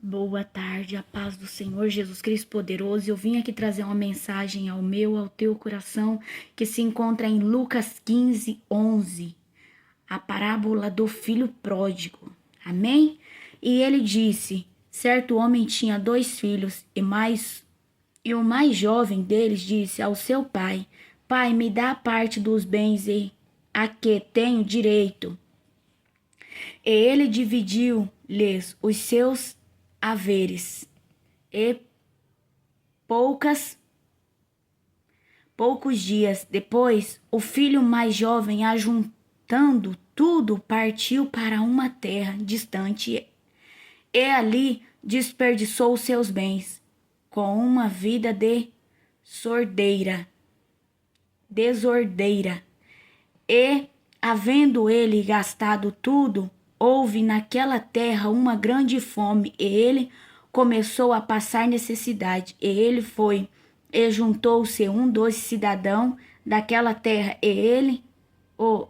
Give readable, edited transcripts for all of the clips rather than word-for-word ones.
Boa tarde, a paz do Senhor Jesus Cristo poderoso. Eu vim aqui trazer uma mensagem ao teu coração, que se encontra em Lucas 15:11, a parábola do filho pródigo. Amém? E ele disse: certo homem tinha 2 filhos, e o mais jovem deles disse ao seu pai: Pai, me dá a parte dos bens a que tenho direito. E ele dividiu-lhes os seus haveres. E poucos dias depois, o filho mais jovem, ajuntando tudo, partiu para uma terra distante e ali desperdiçou os seus bens com uma vida desordeira. E, havendo ele gastado tudo, houve naquela terra uma grande fome, e ele começou a passar necessidade. E ele foi e juntou-se dos cidadãos daquela terra, e ele o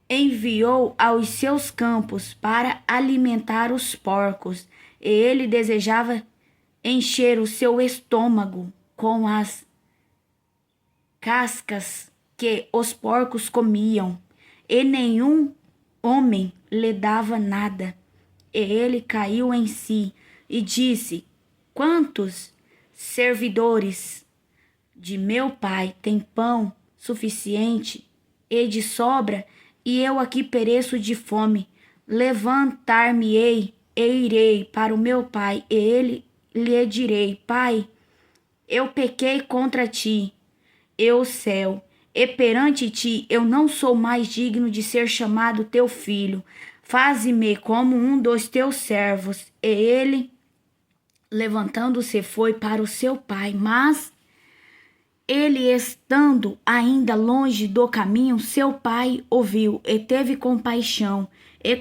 enviou aos seus campos para alimentar os porcos. E ele desejava encher o seu estômago com as cascas que os porcos comiam, e nenhum homem lhe dava nada. E ele caiu em si e disse: quantos servidores de meu pai têm pão suficiente e de sobra, e eu aqui pereço de fome? Levantar-me-ei e irei para o meu pai, e ele lhe direi: Pai, eu pequei contra ti, o céu, e perante ti eu não sou mais digno de ser chamado teu filho. Faze-me como um dos teus servos. E ele, levantando-se, foi para o seu pai. Mas ele, estando ainda longe do caminho, seu pai o viu e teve compaixão, e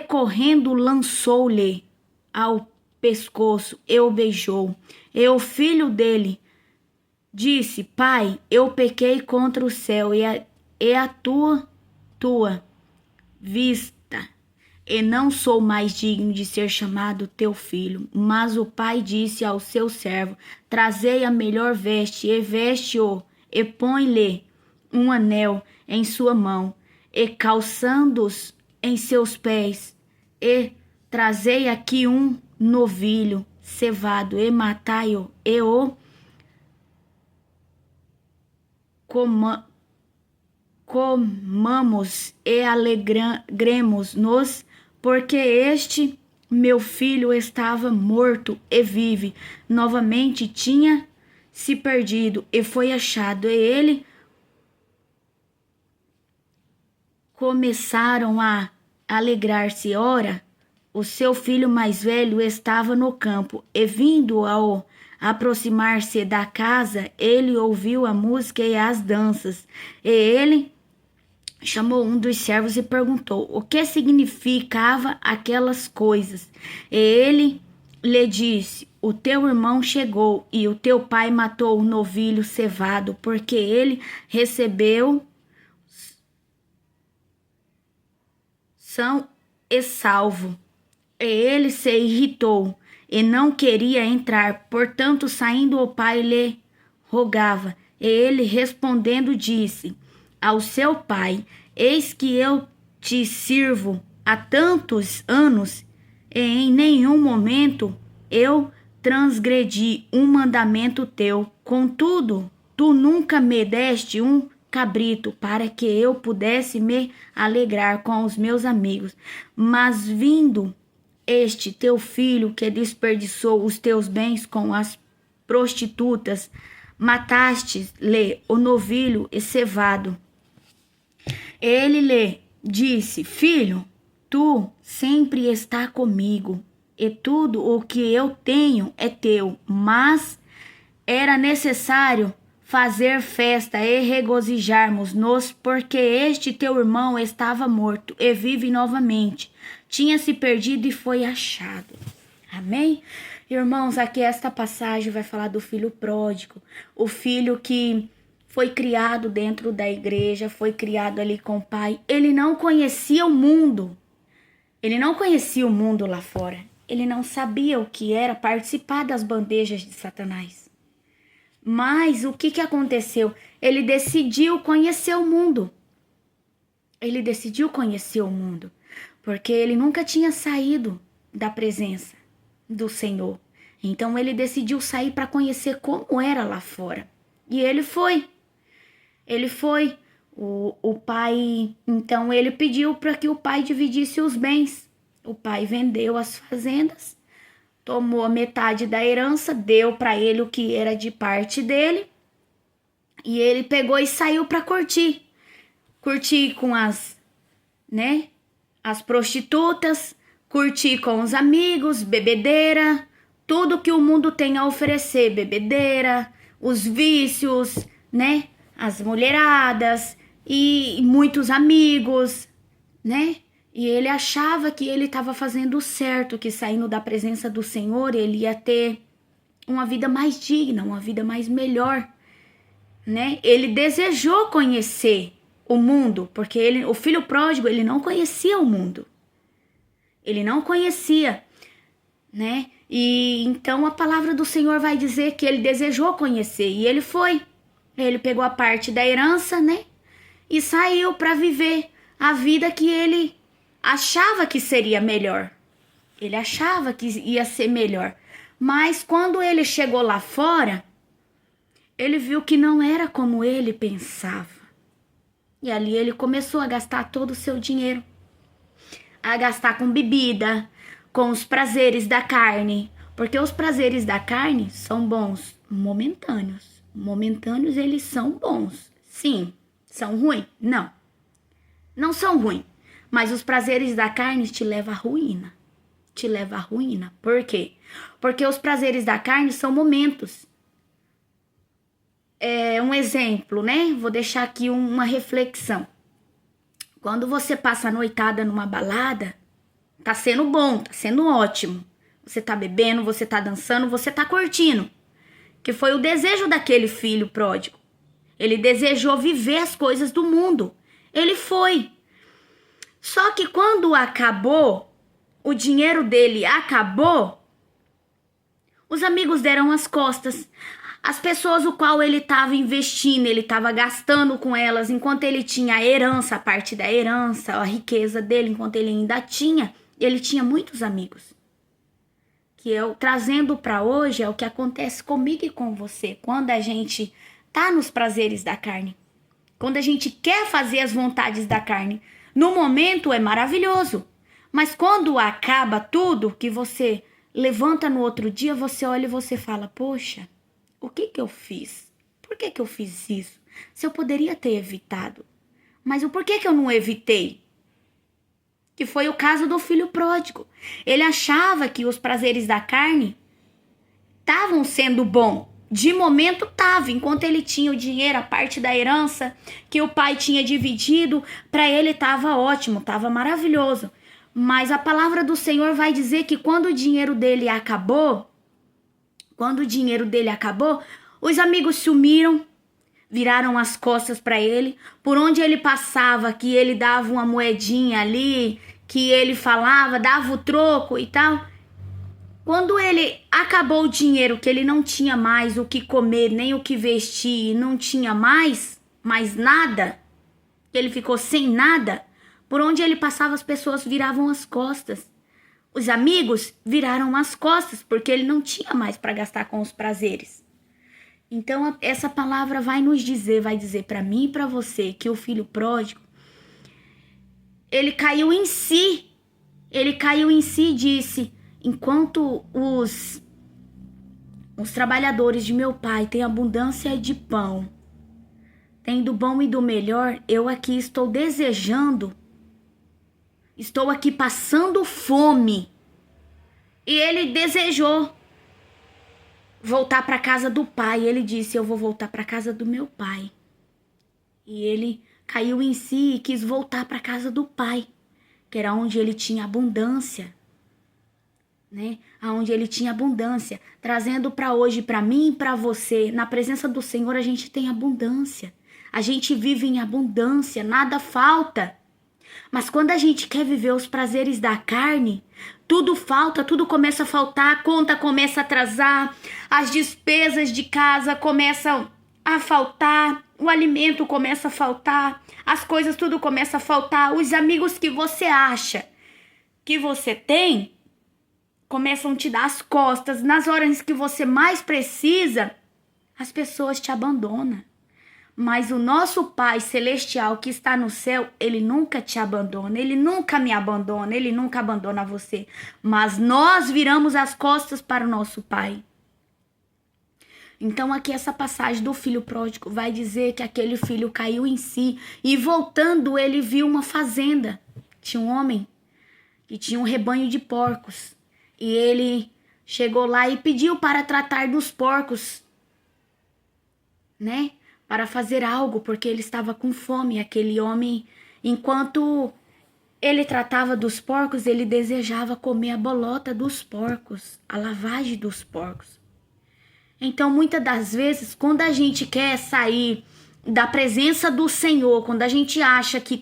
correndo lançou-lhe ao pescoço e o beijou. E o filho dele disse: Pai, eu pequei contra o céu e a tua vista, e não sou mais digno de ser chamado teu filho. Mas o pai disse ao seu servo: Trazei a melhor veste, e veste-o, e põe-lhe um anel em sua mão, e calçando-os em seus pés, e trazei aqui um novilho cevado, e matai-o, e o comamos e alegremos-nos, porque este meu filho estava morto e vive, novamente tinha se perdido e foi achado. E ele começaram a alegrar-se. Ora, o seu filho mais velho estava no campo, e vindo ao aproximar-se da casa, ele ouviu a música e as danças. E ele chamou um dos servos e perguntou o que significava aquelas coisas. E ele lhe disse: o teu irmão chegou, e o teu pai matou o novilho cevado, porque ele recebeu são e salvo. E ele se irritou e não queria entrar. Portanto, saindo, o pai lhe rogava. E ele, respondendo, disse ao seu pai: Eis que eu te sirvo há tantos anos, e em nenhum momento eu transgredi um mandamento teu. Contudo, tu nunca me deste um cabrito para que eu pudesse me alegrar com os meus amigos. Mas vindo este teu filho, que desperdiçou os teus bens com as prostitutas, mataste-lhe o novilho cevado. Ele lhe disse: Filho, tu sempre está comigo, e tudo o que eu tenho é teu. Mas era necessário fazer festa e regozijarmos-nos, porque este teu irmão estava morto e vive novamente. Tinha se perdido e foi achado. Amém? Irmãos, aqui esta passagem vai falar do filho pródigo, o filho que foi criado dentro da igreja, foi criado ali com o pai. Ele não conhecia o mundo. Ele não conhecia o mundo lá fora. Ele não sabia o que era participar das bandejas de Satanás. Mas o que aconteceu? Ele decidiu conhecer o mundo. Ele decidiu conhecer o mundo, porque ele nunca tinha saído da presença do Senhor. Então ele decidiu sair para conhecer como era lá fora. E ele foi. Ele foi. O pai, então ele pediu para que o pai dividisse os bens. O pai vendeu as fazendas, tomou a metade da herança, deu para ele o que era de parte dele. E ele pegou e saiu para curtir. Curtir com as prostitutas, curtir com os amigos, bebedeira, tudo que o mundo tem a oferecer, bebedeira, os vícios, as mulheradas e muitos amigos, E ele achava que ele estava fazendo o certo, que saindo da presença do Senhor ele ia ter uma vida mais digna, uma vida mais melhor, Ele desejou conhecer o mundo, porque o filho pródigo, ele não conhecia o mundo. Ele não conhecia, E então a palavra do Senhor vai dizer que ele desejou conhecer e ele foi. Ele pegou a parte da herança, E saiu para viver a vida que ele achava que seria melhor. Ele achava que ia ser melhor. Mas quando ele chegou lá fora, ele viu que não era como ele pensava. E ali ele começou a gastar todo o seu dinheiro. A gastar com bebida, com os prazeres da carne. Porque os prazeres da carne são bons momentâneos. Momentâneos eles são bons. Sim. São ruins? Não. Não são ruins. Mas os prazeres da carne te levam à ruína. Te levam à ruína. Por quê? Porque os prazeres da carne são momentos. Um exemplo, Vou deixar aqui uma reflexão. Quando você passa a noitada numa balada, tá sendo bom, tá sendo ótimo. Você tá bebendo, você tá dançando, você tá curtindo. Que foi o desejo daquele filho pródigo. Ele desejou viver as coisas do mundo. Ele foi. Só que quando acabou, o dinheiro dele acabou, os amigos deram as costas. As pessoas o qual ele estava investindo, ele estava gastando com elas, enquanto ele tinha a herança, a parte da herança, a riqueza dele, enquanto ele ainda tinha, ele tinha muitos amigos. Que eu trazendo para hoje é o que acontece comigo e com você, quando a gente tá nos prazeres da carne, quando a gente quer fazer as vontades da carne. No momento é maravilhoso, mas quando acaba tudo, que você levanta no outro dia, você olha e você fala, poxa, o que eu fiz? Por que eu fiz isso? Se eu poderia ter evitado. Mas o porquê que eu não evitei? Que foi o caso do filho pródigo. Ele achava que os prazeres da carne estavam sendo bom. De momento estava, enquanto ele tinha o dinheiro, a parte da herança que o pai tinha dividido, para ele estava ótimo, estava maravilhoso. Mas a palavra do Senhor vai dizer que quando o dinheiro dele acabou, os amigos sumiram, viraram as costas para ele. Por onde ele passava, que ele dava uma moedinha ali, que ele falava, dava o troco e tal. Quando ele acabou o dinheiro, que ele não tinha mais o que comer, nem o que vestir, não tinha mais nada, ele ficou sem nada, por onde ele passava as pessoas viravam as costas. Os amigos viraram as costas, porque ele não tinha mais para gastar com os prazeres. Então essa palavra vai dizer para mim e para você, que o filho pródigo, ele caiu em si e disse, enquanto os trabalhadores de meu pai têm abundância de pão, têm do bom e do melhor, eu aqui estou desejando, estou aqui passando fome. E ele desejou voltar para a casa do pai. Ele disse, eu vou voltar para a casa do meu pai. E ele caiu em si e quis voltar para a casa do pai, que era onde ele tinha abundância. Onde ele tinha abundância, trazendo para hoje, para mim e para você, na presença do Senhor a gente tem abundância, a gente vive em abundância, nada falta. Mas quando a gente quer viver os prazeres da carne, tudo falta, tudo começa a faltar, a conta começa a atrasar, as despesas de casa começam a faltar, o alimento começa a faltar, as coisas tudo começa a faltar, os amigos que você acha que você tem começam a te dar as costas, nas horas que você mais precisa, as pessoas te abandonam. Mas o nosso Pai Celestial que está no céu, Ele nunca te abandona, Ele nunca me abandona, Ele nunca abandona você. Mas nós viramos as costas para o nosso Pai. Então aqui essa passagem do filho pródigo vai dizer que aquele filho caiu em si e voltando ele viu uma fazenda. Tinha um homem que tinha um rebanho de porcos e ele chegou lá e pediu para tratar dos porcos, né? Para fazer algo, porque ele estava com fome. Aquele homem, enquanto ele tratava dos porcos, ele desejava comer a bolota dos porcos, a lavagem dos porcos. Então, muitas das vezes, quando a gente quer sair da presença do Senhor, quando a gente acha que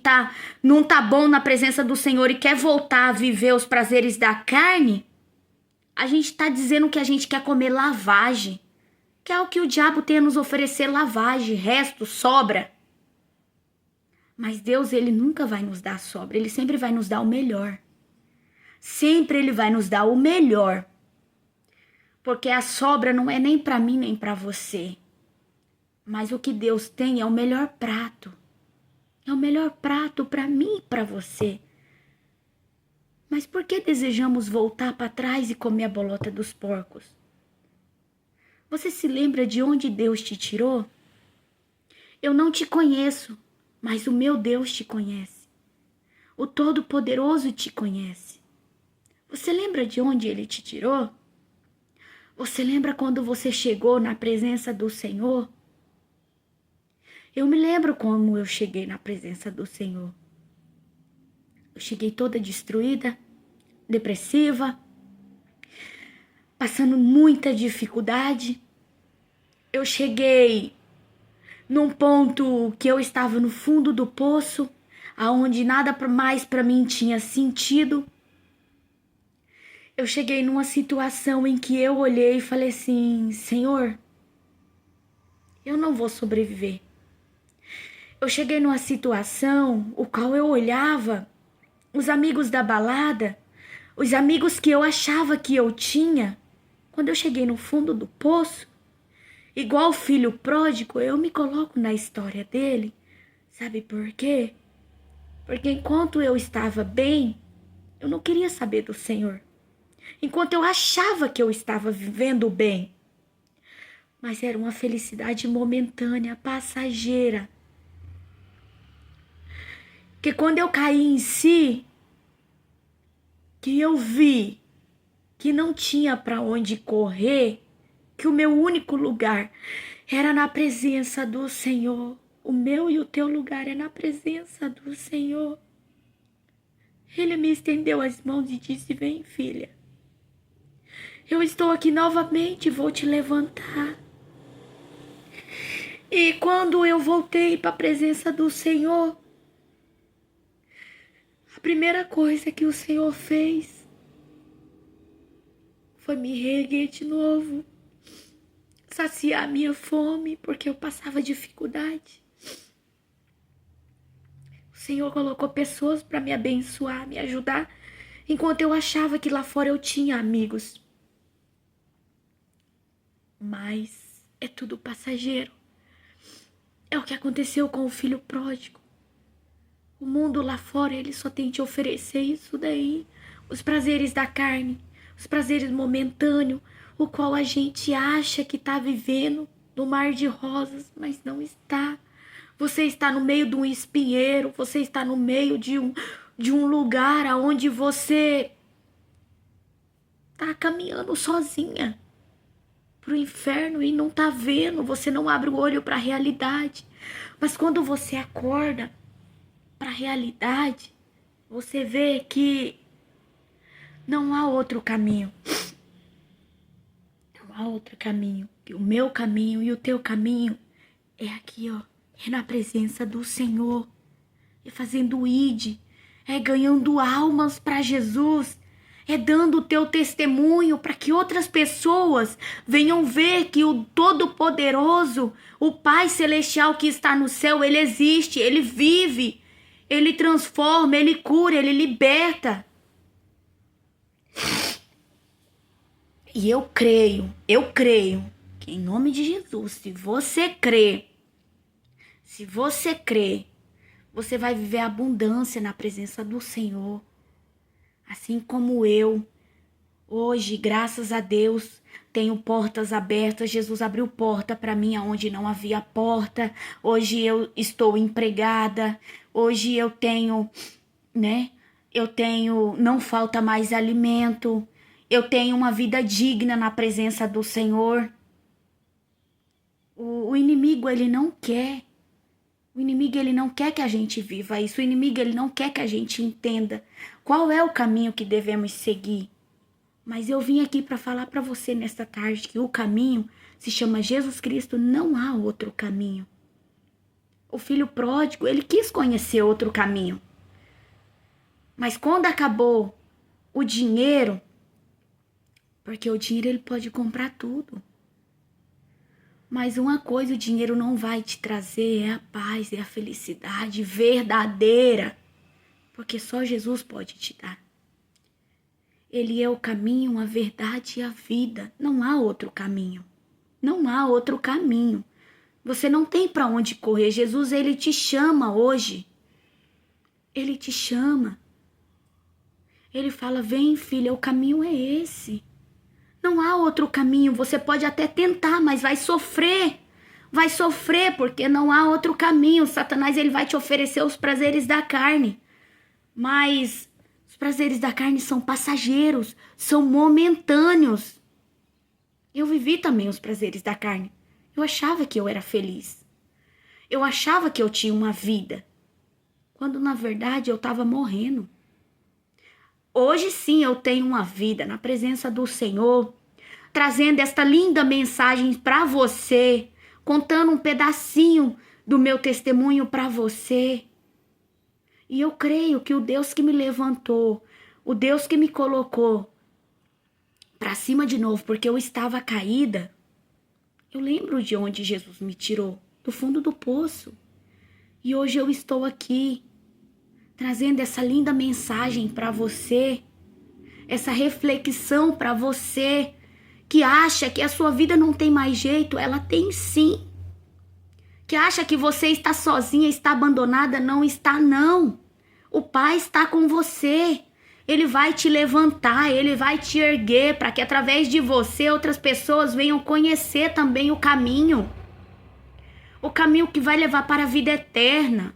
não tá bom na presença do Senhor e quer voltar a viver os prazeres da carne, a gente tá dizendo que a gente quer comer lavagem. Que é o que o diabo tem a nos oferecer, lavagem, resto, sobra. Mas Deus, Ele nunca vai nos dar sobra, Ele sempre vai nos dar o melhor. Sempre Ele vai nos dar o melhor. Porque a sobra não é nem para mim, nem para você. Mas o que Deus tem é o melhor prato. É o melhor prato para mim e para você. Mas por que desejamos voltar para trás e comer a bolota dos porcos? Você se lembra de onde Deus te tirou? Eu não te conheço, mas o meu Deus te conhece. O Todo-Poderoso te conhece. Você lembra de onde Ele te tirou? Você lembra quando você chegou na presença do Senhor? Eu me lembro como eu cheguei na presença do Senhor. Eu cheguei toda destruída, depressiva, passando muita dificuldade. Eu cheguei num ponto que eu estava no fundo do poço, aonde nada mais para mim tinha sentido. Eu cheguei numa situação em que eu olhei e falei assim: Senhor, eu não vou sobreviver. Eu cheguei numa situação o qual eu olhava os amigos da balada, os amigos que eu achava que eu tinha. Quando eu cheguei no fundo do poço, igual o filho pródigo, eu me coloco na história dele. Sabe por quê? Porque enquanto eu estava bem, eu não queria saber do Senhor. Enquanto eu achava que eu estava vivendo bem. Mas era uma felicidade momentânea, passageira. Que quando eu caí em si, que eu vi que não tinha para onde correr, que o meu único lugar era na presença do Senhor. O meu e o teu lugar é na presença do Senhor. Ele me estendeu as mãos e disse: vem, filha. Eu estou aqui novamente, vou te levantar. E quando eu voltei para a presença do Senhor, a primeira coisa que o Senhor fez foi me reerguer de novo, saciar minha fome, porque eu passava dificuldade. O Senhor colocou pessoas para me abençoar, me ajudar, enquanto eu achava que lá fora eu tinha amigos. Mas é tudo passageiro. É o que aconteceu com o filho pródigo. O mundo lá fora, ele só tem te oferecer isso daí, os prazeres da carne, os prazeres momentâneos, o qual a gente acha que está vivendo no mar de rosas, mas não está. Você está no meio de um espinheiro, você está no meio de um lugar onde você está caminhando sozinha pro inferno e não tá vendo, você não abre o olho para a realidade. Mas quando você acorda para a realidade, você vê que não há outro caminho. Não há outro caminho. Que o meu caminho e o teu caminho é aqui, ó. É na presença do Senhor. É fazendo o ide. é ganhando almas para Jesus, é dando o teu testemunho para que outras pessoas venham ver que o Todo-Poderoso, o Pai Celestial que está no céu, ele existe, ele vive, ele transforma, ele cura, ele liberta. E eu creio que em nome de Jesus, se você crê, você vai viver abundância na presença do Senhor. Assim como eu, hoje, graças a Deus, tenho portas abertas. Jesus abriu porta para mim onde não havia porta. Hoje eu estou empregada. Hoje eu tenho, não falta mais alimento. Eu tenho uma vida digna na presença do Senhor. O inimigo, ele não quer. O inimigo, ele não quer que a gente viva isso. O inimigo, ele não quer que a gente entenda qual é o caminho que devemos seguir. Mas eu vim aqui para falar para você nesta tarde que o caminho se chama Jesus Cristo, não há outro caminho. O filho pródigo, ele quis conhecer outro caminho. Mas quando acabou o dinheiro, porque o dinheiro ele pode comprar tudo. Mas uma coisa o dinheiro não vai te trazer, é a paz, é a felicidade verdadeira. Porque só Jesus pode te dar. Ele é o caminho, a verdade e a vida. Não há outro caminho. Não há outro caminho. Você não tem para onde correr. Jesus, ele te chama hoje. Ele te chama. Ele fala, vem filha, o caminho é esse. Não há outro caminho. Você pode até tentar, mas vai sofrer. Vai sofrer porque não há outro caminho. Satanás, ele vai te oferecer os prazeres da carne. Mas os prazeres da carne são passageiros, são momentâneos. Eu vivi também os prazeres da carne. Eu achava que eu era feliz. Eu achava que eu tinha uma vida. Quando na verdade eu estava morrendo. Hoje sim eu tenho uma vida na presença do Senhor, trazendo esta linda mensagem para você, contando um pedacinho do meu testemunho para você. E eu creio que o Deus que me levantou, o Deus que me colocou para cima de novo, porque eu estava caída, eu lembro de onde Jesus me tirou, do fundo do poço. E hoje eu estou aqui, trazendo essa linda mensagem para você, essa reflexão para você que acha que a sua vida não tem mais jeito, ela tem sim. Que acha que você está sozinha, está abandonada, não está não. O Pai está com você. Ele vai te levantar, ele vai te erguer para que através de você outras pessoas venham conhecer também o caminho. O caminho que vai levar para a vida eterna.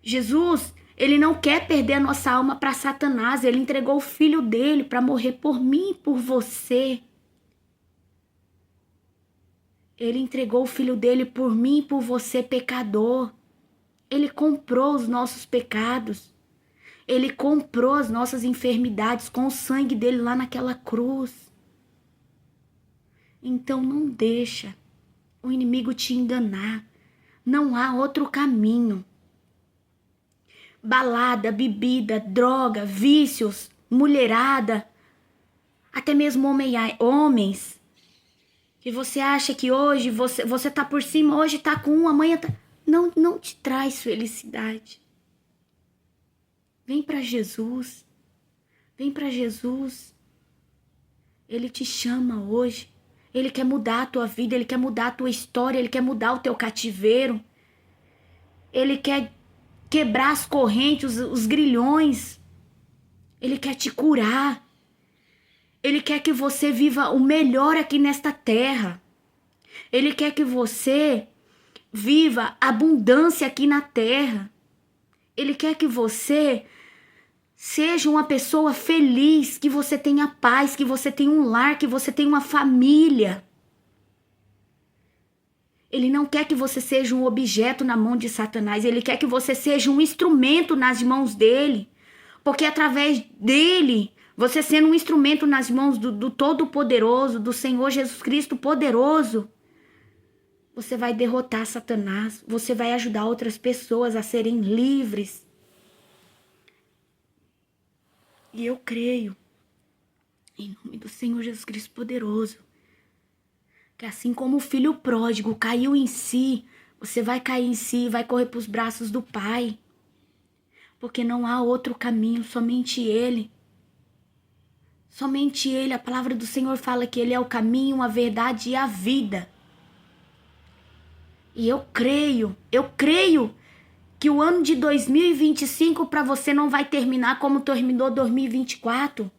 Jesus, ele não quer perder a nossa alma para Satanás. Ele entregou o filho dele para morrer por mim e por você. Ele entregou o filho dele por mim e por você, pecador. Ele comprou os nossos pecados. Ele comprou as nossas enfermidades com o sangue dele lá naquela cruz. Então não deixa o inimigo te enganar. Não há outro caminho. Balada, bebida, droga, vícios, mulherada, até mesmo homens. Que você acha que hoje você tá por cima, hoje tá com um, amanhã tá... Não te traz felicidade. Vem para Jesus. Vem para Jesus. Ele te chama hoje. Ele quer mudar a tua vida, ele quer mudar a tua história, ele quer mudar o teu cativeiro. Ele quer quebrar as correntes, os grilhões. Ele quer te curar. Ele quer que você viva o melhor aqui nesta terra. Ele quer que você viva abundância aqui na terra. Ele quer que você seja uma pessoa feliz, que você tenha paz, que você tenha um lar, que você tenha uma família. Ele não quer que você seja um objeto na mão de Satanás. Ele quer que você seja um instrumento nas mãos dele. Porque através dele, você sendo um instrumento nas mãos do Todo-Poderoso, do Senhor Jesus Cristo poderoso, você vai derrotar Satanás. Você vai ajudar outras pessoas a serem livres. E eu creio, em nome do Senhor Jesus Cristo poderoso, que assim como o filho pródigo caiu em si, você vai cair em si e vai correr para os braços do Pai. Porque não há outro caminho, somente Ele. Somente Ele. A palavra do Senhor fala que Ele é o caminho, a verdade e a vida. E eu creio que o ano de 2025 para você não vai terminar como terminou 2024.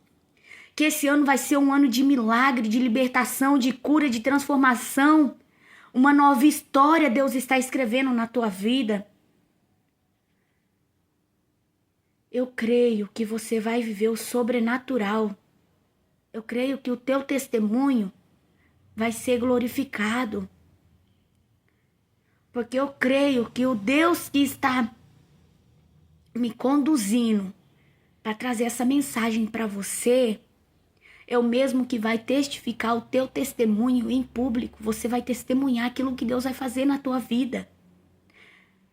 Que esse ano vai ser um ano de milagre, de libertação, de cura, de transformação. Uma nova história Deus está escrevendo na tua vida. Eu creio que você vai viver o sobrenatural. Eu creio que o teu testemunho vai ser glorificado. Porque eu creio que o Deus que está me conduzindo para trazer essa mensagem para você é o mesmo que vai testificar o teu testemunho em público. Você vai testemunhar aquilo que Deus vai fazer na tua vida.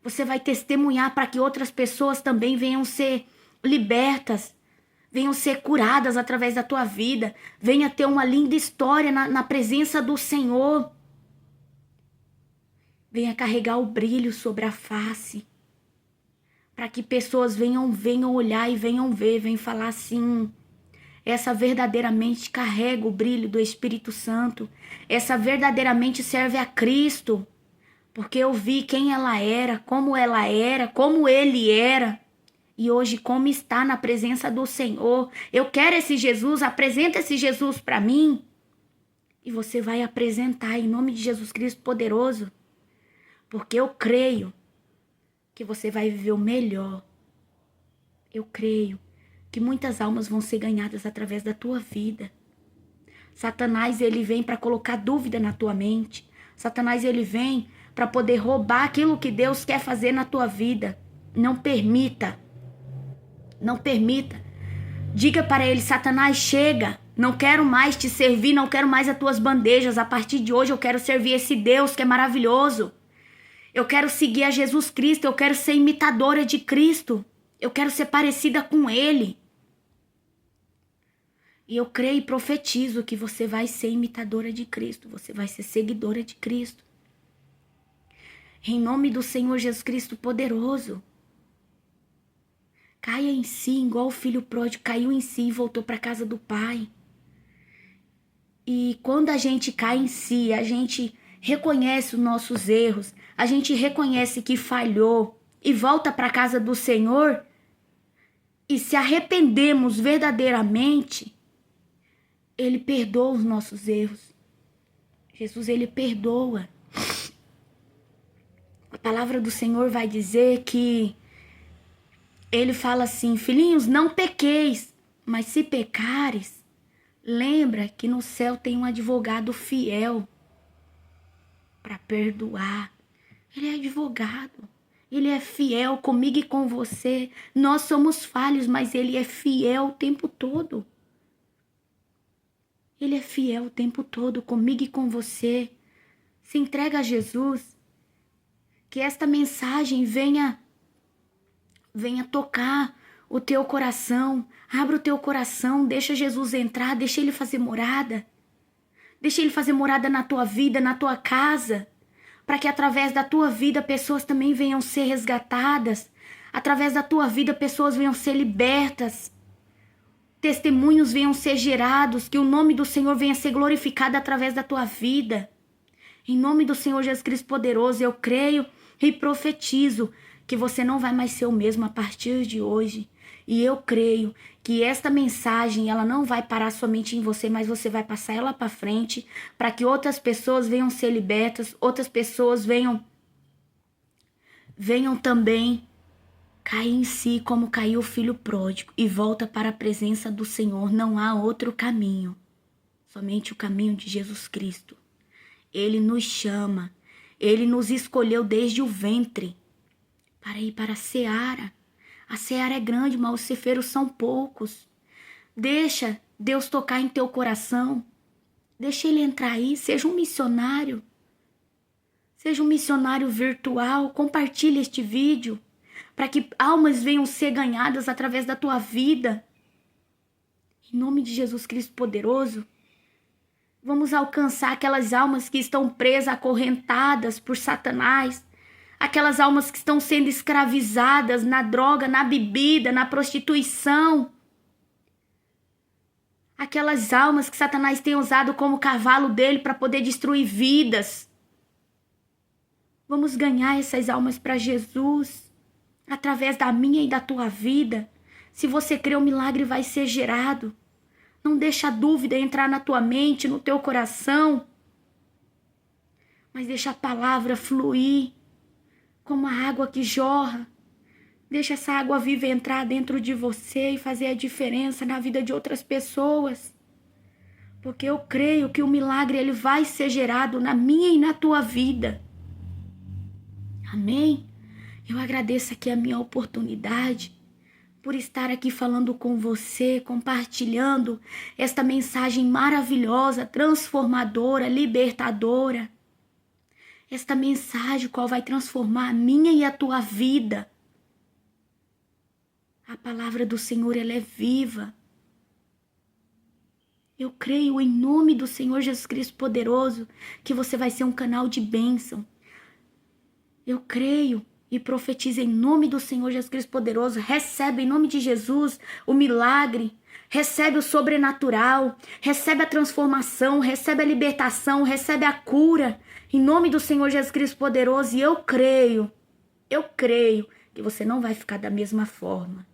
Você vai testemunhar para que outras pessoas também venham ser libertas, venham ser curadas através da tua vida, venha ter uma linda história na presença do Senhor. Venha carregar o brilho sobre a face, para que pessoas venham olhar e venham ver, venham falar assim: essa verdadeiramente carrega o brilho do Espírito Santo, essa verdadeiramente serve a Cristo, porque eu vi quem ela era, como ele era, e hoje como está na presença do Senhor. Eu quero esse Jesus, apresenta esse Jesus para mim. E você vai apresentar em nome de Jesus Cristo poderoso, porque eu creio que você vai viver o melhor. Eu creio que muitas almas vão ser ganhadas através da tua vida. Satanás, ele vem para colocar dúvida na tua mente. Satanás, ele vem para poder roubar aquilo que Deus quer fazer na tua vida. Não permita. Não permita. Diga para ele: Satanás, chega. Não quero mais te servir, não quero mais as tuas bandejas. A partir de hoje eu quero servir esse Deus que é maravilhoso. Eu quero seguir a Jesus Cristo, eu quero ser imitadora de Cristo. Eu quero ser parecida com Ele. E eu creio e profetizo que você vai ser imitadora de Cristo, você vai ser seguidora de Cristo. Em nome do Senhor Jesus Cristo poderoso. Caia em si, igual o filho pródigo caiu em si e voltou para a casa do Pai. E quando a gente cai em si, a gente reconhece os nossos erros, a gente reconhece que falhou e volta para a casa do Senhor e se arrependemos verdadeiramente, Ele perdoa os nossos erros. Jesus, Ele perdoa. A palavra do Senhor vai dizer que Ele fala assim: filhinhos, não pequeis, mas se pecares, lembra que no céu tem um advogado fiel para perdoar. Ele é advogado. Ele é fiel comigo e com você. Nós somos falhos, mas Ele é fiel o tempo todo. Ele é fiel o tempo todo comigo e com você. Se entrega a Jesus. Que esta mensagem venha tocar o teu coração. Abra o teu coração, deixa Jesus entrar, deixa Ele fazer morada. Deixa Ele fazer morada na tua vida, na tua casa. Para que através da tua vida pessoas também venham ser resgatadas. Através da tua vida pessoas venham ser libertas. Testemunhos venham ser gerados. Que o nome do Senhor venha ser glorificado através da tua vida. Em nome do Senhor Jesus Cristo poderoso, eu creio e profetizo que você não vai mais ser o mesmo a partir de hoje. E eu creio que esta mensagem, ela não vai parar somente em você, mas você vai passar ela para frente, para que outras pessoas venham ser libertas, outras pessoas venham também cair em si como caiu o filho pródigo e volta para a presença do Senhor. Não há outro caminho, somente o caminho de Jesus Cristo. Ele nos chama, Ele nos escolheu desde o ventre para ir para a seara. A seara é grande, mas os ceifeiros são poucos. Deixa Deus tocar em teu coração. Deixa Ele entrar aí. Seja um missionário. Seja um missionário virtual. Compartilhe este vídeo para que almas venham ser ganhadas através da tua vida. Em nome de Jesus Cristo poderoso, vamos alcançar aquelas almas que estão presas, acorrentadas por Satanás. Aquelas almas que estão sendo escravizadas na droga, na bebida, na prostituição. Aquelas almas que Satanás tem usado como cavalo dele para poder destruir vidas. Vamos ganhar essas almas para Jesus, através da minha e da tua vida. Se você crê, o milagre vai ser gerado. Não deixa a dúvida entrar na tua mente, no teu coração. Mas deixa a palavra fluir como a água que jorra. Deixa essa água viva entrar dentro de você e fazer a diferença na vida de outras pessoas. Porque eu creio que o milagre ele vai ser gerado na minha e na tua vida. Amém? Eu agradeço aqui a minha oportunidade por estar aqui falando com você, compartilhando esta mensagem maravilhosa, transformadora, libertadora. Esta mensagem qual vai transformar a minha e a tua vida. A palavra do Senhor, ela é viva. Eu creio em nome do Senhor Jesus Cristo poderoso que você vai ser um canal de bênção. Eu creio e profetizo em nome do Senhor Jesus Cristo poderoso. Recebe em nome de Jesus o milagre. Recebe o sobrenatural. Recebe a transformação. Recebe a libertação. Recebe a cura. Em nome do Senhor Jesus Cristo poderoso. E eu creio que você não vai ficar da mesma forma.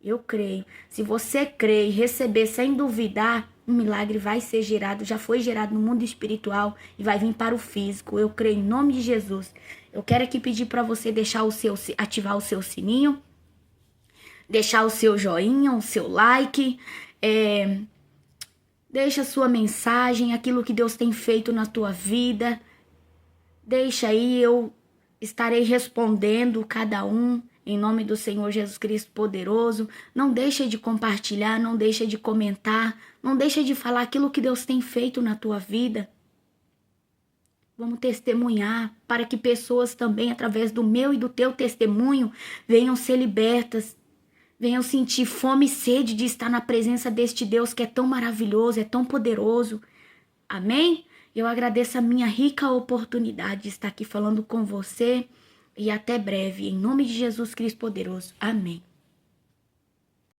Eu creio. Se você crê e receber sem duvidar, um milagre vai ser gerado, já foi gerado no mundo espiritual e vai vir para o físico. Eu creio em nome de Jesus. Eu quero aqui pedir para você ativar o seu sininho, deixar o seu joinha, o seu like, deixa a sua mensagem, aquilo que Deus tem feito na tua vida. Deixa aí, eu estarei respondendo cada um. Em nome do Senhor Jesus Cristo poderoso, não deixa de compartilhar, não deixa de comentar, não deixa de falar aquilo que Deus tem feito na tua vida. Vamos testemunhar para que pessoas também, através do meu e do teu testemunho, venham ser libertas, venham sentir fome e sede de estar na presença deste Deus que é tão maravilhoso, é tão poderoso. Amém? Eu agradeço a minha rica oportunidade de estar aqui falando com você. E até breve, em nome de Jesus Cristo poderoso. Amém.